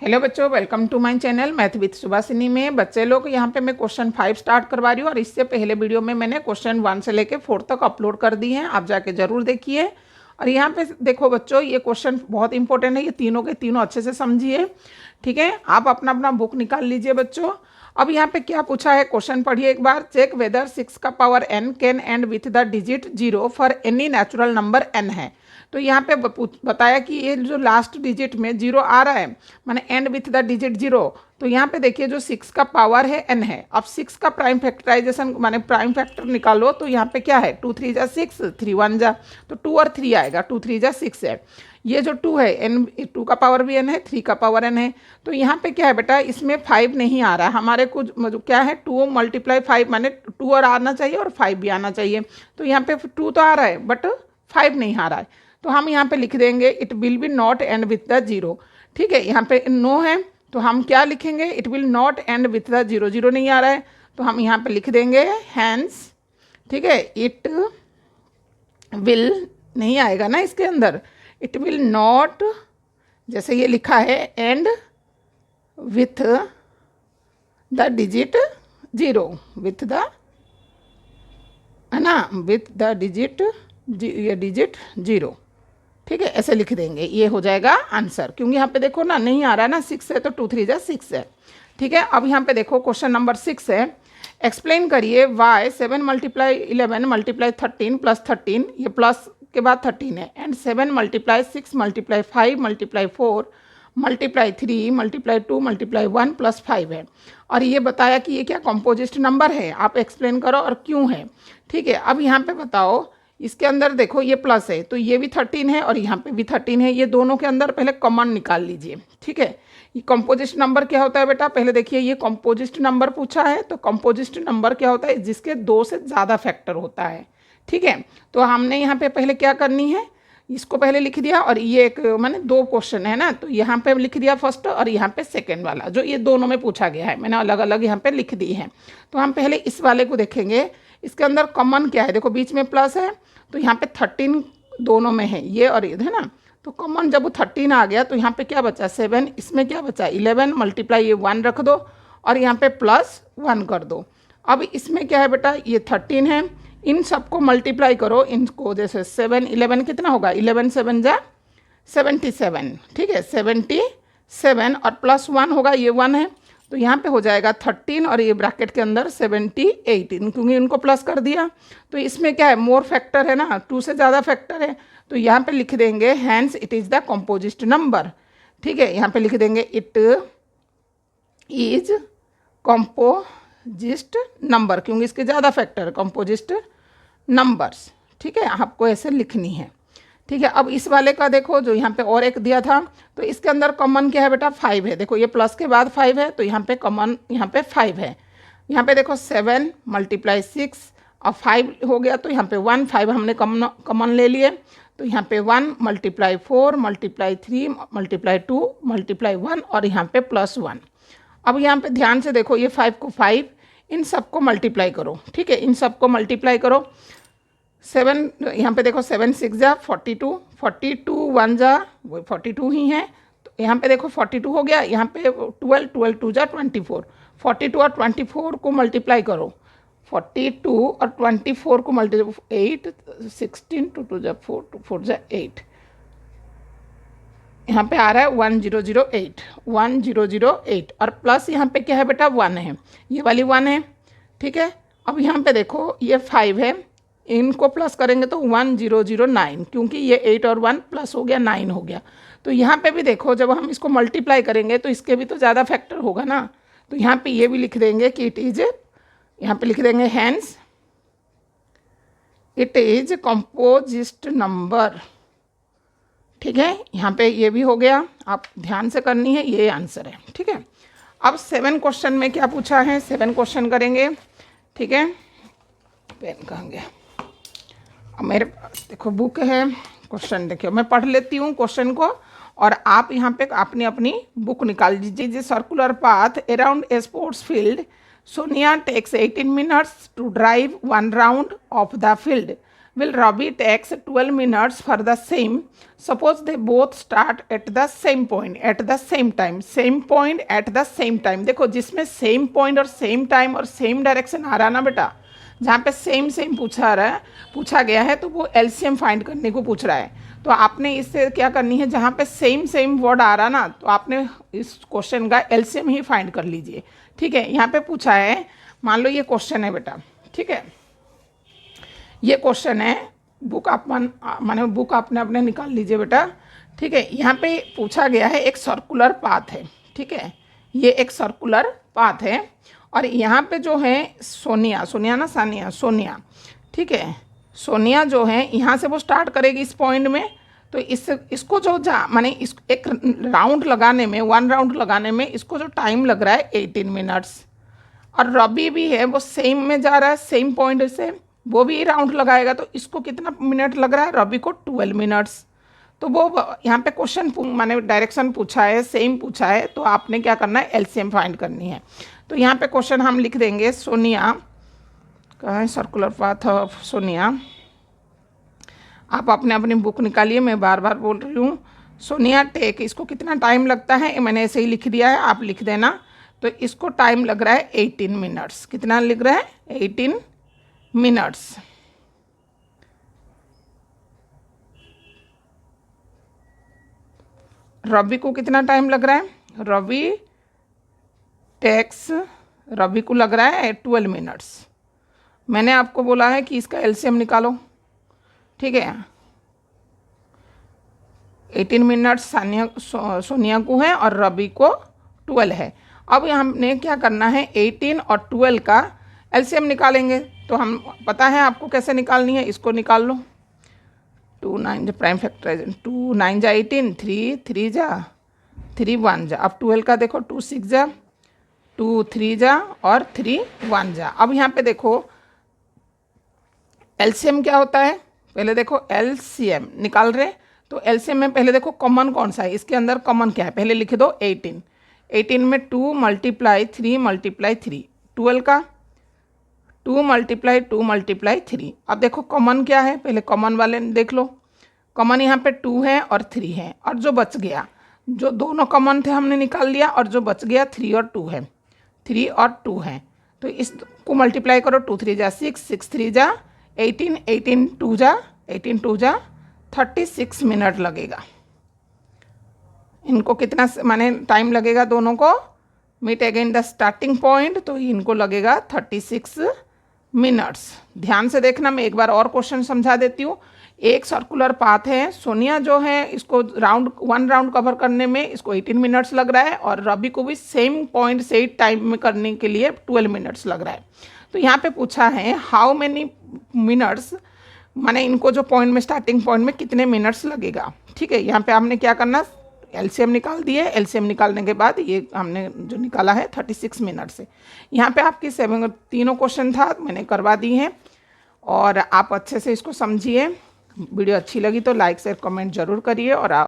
Hello बच्चों, welcome to my channel math with Subhashini में। बच्चे लोग यहाँ पे मैं क्वेश्चन 5 स्टार्ट करवा रही हूँ और इससे पहले वीडियो में मैंने क्वेश्चन 1 से लेके 4 तक अपलोड कर दी हैं, आप जाके ज़रूर देखिए। और यहाँ पे देखो बच्चों, ये क्वेश्चन बहुत इंपॉर्टेंट है, ये तीनों के तीनों अच्छे से समझिए। ठीक है, आप अपना अपना बुक निकाल लीजिए बच्चों। अब यहाँ पे क्या पूछा है, क्वेश्चन पढ़िए एक बार। चेक वेदर 6 का power n can and with the digit 0 for any natural number n है। तो यहाँ पे बताया कि ये जो लास्ट डिजिट में 0 आ रहा है, माने एंड विथ द डिजिट 0। तो यहाँ पे देखिए जो 6 का पावर है n है। अब 6 का प्राइम फैक्टराइजेशन माने प्राइम फैक्टर निकालो, तो यहाँ पे क्या है, 2 3 जा 6, 3 1 जा, तो 2 और 3 आएगा, 2 3 जा 6 है। ये जो 2 है, n 2 का पावर भी n है, 3 का पावर n है। तो यहाँ पे क्या है बेटा, इसमें 5 नहीं आ रहा है हमारे कुछ, क्या है 2 × 5 माने 2 और आना चाहिए और 5 भी आना चाहिए। तो यहाँ पे 2 तो आ रहा है बट 5 नहीं आ रहा है। तो हम यहाँ पे लिख देंगे it will be not and with the 0। ठीक है, यहाँ पे नो है तो हम क्या लिखेंगे, it will not and with the 0, 0 नहीं आ रहा है तो हम यहाँ पे लिख देंगे हैंस। ठीक है, इट विल नहीं आएगा ना इसके अंदर, इट विल नॉट, जैसे ये लिखा है and with the digit 0, with the, है ना, विथ द डिजिट, ये डिजिट 0। ठीक है, ऐसे लिख देंगे, ये हो जाएगा आंसर। क्योंकि यहाँ पे देखो ना, नहीं आ रहा है ना, 6 है तो 2 3 जा 6 है। ठीक है, अब यहाँ पे देखो क्वेश्चन नंबर 6 है, एक्सप्लेन करिए वाई 7 × 11 × 13 + 13, ये प्लस के बाद 13 है, एंड 7 × 6 × 5 × 4 × 3 × 2 × 1 + 5 है। और ये बताया कि ये क्या कॉम्पोजिस्ट नंबर है, आप एक्सप्लेन करो और क्यों है। ठीक है, अब यहाँ पे बताओ, इसके अंदर देखो ये प्लस है तो ये भी 13 है और यहाँ पे भी 13 है, ये दोनों के अंदर पहले कॉमन निकाल लीजिए। ठीक है, ये कंपोजिस्ट नंबर क्या होता है बेटा, पहले देखिए ये कंपोजिस्ट नंबर पूछा है, तो कंपोजिस्ट नंबर क्या होता है, जिसके 2 से ज़्यादा फैक्टर होता है। ठीक है, तो हमने यहाँ पे पहले क्या करनी है, इसको पहले लिख दिया, और ये एक मैंने 2 क्वेश्चन है ना, तो यहाँ पे लिख दिया फर्स्ट और यहाँ पे सेकेंड वाला, जो ये दोनों में पूछा गया है मैंने अलग अलग यहाँ पे लिख दी है। तो हम पहले इस वाले को देखेंगे, इसके अंदर कॉमन क्या है, देखो बीच में प्लस है तो यहाँ पे 13 दोनों में है, ये और ये है ना, तो कॉमन जब 13 आ गया तो यहाँ पे क्या बचा 7, इसमें क्या बचा 11 × ये 1 रख दो और यहाँ पे +1 कर दो। अब इसमें क्या है बेटा, ये 13 है, इन सबको मल्टीप्लाई करो, इनको जैसे 7 11 कितना होगा, 11 7 जा 77। ठीक है, 77 और +1 होगा, ये 1 है तो यहाँ पे हो जाएगा 13 और ये ब्रैकेट के अंदर 78, क्योंकि इनको प्लस कर दिया। तो इसमें क्या है, मोर फैक्टर है ना, 2 से ज़्यादा फैक्टर है, तो यहाँ पे लिख देंगे hence it is the composite number. ठीक है, यहाँ पे लिख देंगे इट इज कंपोजिस्ट नंबर, क्योंकि इसके ज़्यादा फैक्टर है, कंपोजिस्ट नंबर्स। ठीक है, आपको ऐसे लिखनी है। ठीक है, अब इस वाले का देखो, जो यहाँ पे और एक दिया था, तो इसके अंदर कॉमन क्या है बेटा, 5 है। देखो ये प्लस के बाद 5 है तो यहाँ पे कॉमन, यहाँ पे 5 है। यहाँ पे देखो 7 × 6 और 5 हो गया, तो यहाँ पे 1 5 हमने कॉमन ले लिए, तो यहाँ पे 1 × 4 × 3 × 2 × 1 और यहाँ पे +1। अब यहाँ पे ध्यान से देखो, ये 5 को 5, इन सबको मल्टीप्लाई करो। ठीक है, इन सबको मल्टीप्लाई करो, 7 यहाँ पे देखो 7 6 जा 42, 42 1 जा वो 42 ही है, तो यहाँ पे देखो 42 हो गया, यहाँ पे 12 12 2 जा 24, 42 और 24 को मल्टीप्लाई करो, 42 और 24 को मल्टीप्लाई 8, 16 2 2 जा 4 2 4 जा 8, यहाँ पे आ रहा है 1008, 1008 और प्लस यहाँ पे क्या है बेटा 1 है, ये वाली 1 है। ठीक है, अब यहाँ पे देखो ये 5 है, इनको प्लस करेंगे तो 1009, क्योंकि ये 8 और 1 प्लस हो गया 9 हो गया। तो यहाँ पे भी देखो, जब हम इसको मल्टीप्लाई करेंगे तो इसके भी तो ज़्यादा फैक्टर होगा ना, तो यहाँ पे ये भी लिख देंगे कि इट इज, यहाँ पे लिख देंगे हैंस इट इज कंपोजिस्ट नंबर। ठीक है, यहाँ पे ये भी हो गया, आप ध्यान से करनी है, ये आंसर है। ठीक है, अब 7 क्वेश्चन में क्या पूछा है, 7 क्वेश्चन करेंगे। ठीक है, पेन कहाँ गया, अब मेरे पास देखो बुक है, क्वेश्चन देखियो, मैं पढ़ लेती हूँ क्वेश्चन को और आप यहाँ पे अपनी अपनी बुक निकाल दीजिए। Circular path around a sports field, Sonia takes 18 minutes to drive 1 round of the field will Ravi takes 12 minutes for the same. Suppose they both start at the same point at the same time. Same point at the same time. देखो जिसमें same point और same time और same direction आ रहा ना बेटा, जहाँ पे same same पूछा गया है तो वो एलसीएम फाइंड करने को पूछ रहा है। तो आपने इससे क्या करनी है, जहाँ पे सेम सेम वर्ड आ रहा ना तो आपने इस क्वेश्चन का एलसीएम ही फाइंड कर लीजिए। ठीक है, यहाँ पे पूछा है, मान लो ये क्वेश्चन है बेटा, ठीक है, ये क्वेश्चन है, बुक आपने अपने निकाल लीजिए बेटा। ठीक है, यहाँ पे पूछा गया है एक सर्कुलर पाथ है। ठीक है, ये एक सर्कुलर पाथ है और यहाँ पे जो है सोनिया, ठीक है, सोनिया जो है यहाँ से वो स्टार्ट करेगी इस पॉइंट में, तो इसको जो माने इस एक राउंड लगाने में, 1 राउंड लगाने में इसको जो टाइम लग रहा है 18 मिनट्स। और रवि भी है वो सेम में जा रहा है, सेम पॉइंट से वो भी राउंड लगाएगा, तो इसको कितना मिनट लग रहा है, रवि को 12 मिनट्स। तो वो यहाँ पे क्वेश्चन माने डायरेक्शन पूछा है, सेम पूछा है, तो आपने क्या करना है, एलसीएम फाइंड करनी है। तो यहाँ पे क्वेश्चन हम लिख देंगे, सोनिया, कहाँ है सर्कुलर पाथ ऑफ सोनिया। आप अपनी बुक निकालिए, मैं बार बार बोल रही हूँ। सोनिया टेक, इसको कितना टाइम लगता है मैंने ऐसे ही लिख दिया है, आप लिख देना। तो इसको टाइम लग रहा है 18 मिनट्स। कितना लग रहा है, 18 मिनट्स। रवि को कितना टाइम लग रहा है, रवि को लग रहा है 12 मिनट्स। मैंने आपको बोला है कि इसका एलसीएम निकालो। ठीक है, 18 मिनट्स सोनिया को है और रवि को 12 है। अब हमने क्या करना है, 18 और 12 का एलसीएम निकालेंगे। तो हम पता है आपको कैसे निकालनी है, इसको निकाल लो। 2 9 जो प्राइम फैक्टराइजेशन, 2 9 जा 18, 3 3 जा 3 1 जा। अब 12 का देखो, 2 6 जा 2 3 जा और 3 1 जा। अब यहाँ पे देखो एलसीएम क्या होता है, पहले देखो एलसीएम निकाल रहे, तो एलसीएम में पहले देखो कॉमन कौन सा है, इसके अंदर कॉमन क्या है, पहले लिख दो 18। 18 में 2 × 3 12 का 2 × 3। अब देखो कॉमन क्या है, पहले कॉमन वाले देख लो। कॉमन यहाँ पे 2 है और 3 है, और जो बच गया, जो दोनों कॉमन थे हमने निकाल लिया, और जो बच गया 3 और 2 है, 3 और 2 है। तो इसको मल्टीप्लाई करो, 2 3 जा 6, 6 3 जा 18, 18 2 जा 36 मिनट लगेगा। इनको कितना माने टाइम लगेगा दोनों को, meet again the starting point, तो इनको लगेगा 36 मिनट्स। ध्यान से देखना, मैं एक बार और क्वेश्चन समझा देती हूँ। एक सर्कुलर पाथ है, सोनिया जो है इसको 1 राउंड कवर करने में इसको 18 मिनट्स लग रहा है, और रवि को भी सेम पॉइंट से टाइम में करने के लिए 12 मिनट्स लग रहा है। तो यहाँ पे पूछा है हाउ मेनी मिनट्स, माने इनको जो पॉइंट में, स्टार्टिंग पॉइंट में कितने मिनट्स लगेगा। ठीक है, यहाँ पे आपने क्या करना, एलसीएम निकाल दिए। एलसीएम निकालने के बाद ये हमने जो निकाला है 36 मिनट से। यहाँ पे आपकी 3 क्वेश्चन था, मैंने करवा दी हैं, और आप अच्छे से इसको समझिए। वीडियो अच्छी लगी तो लाइक शेयर कमेंट जरूर करिए, और आप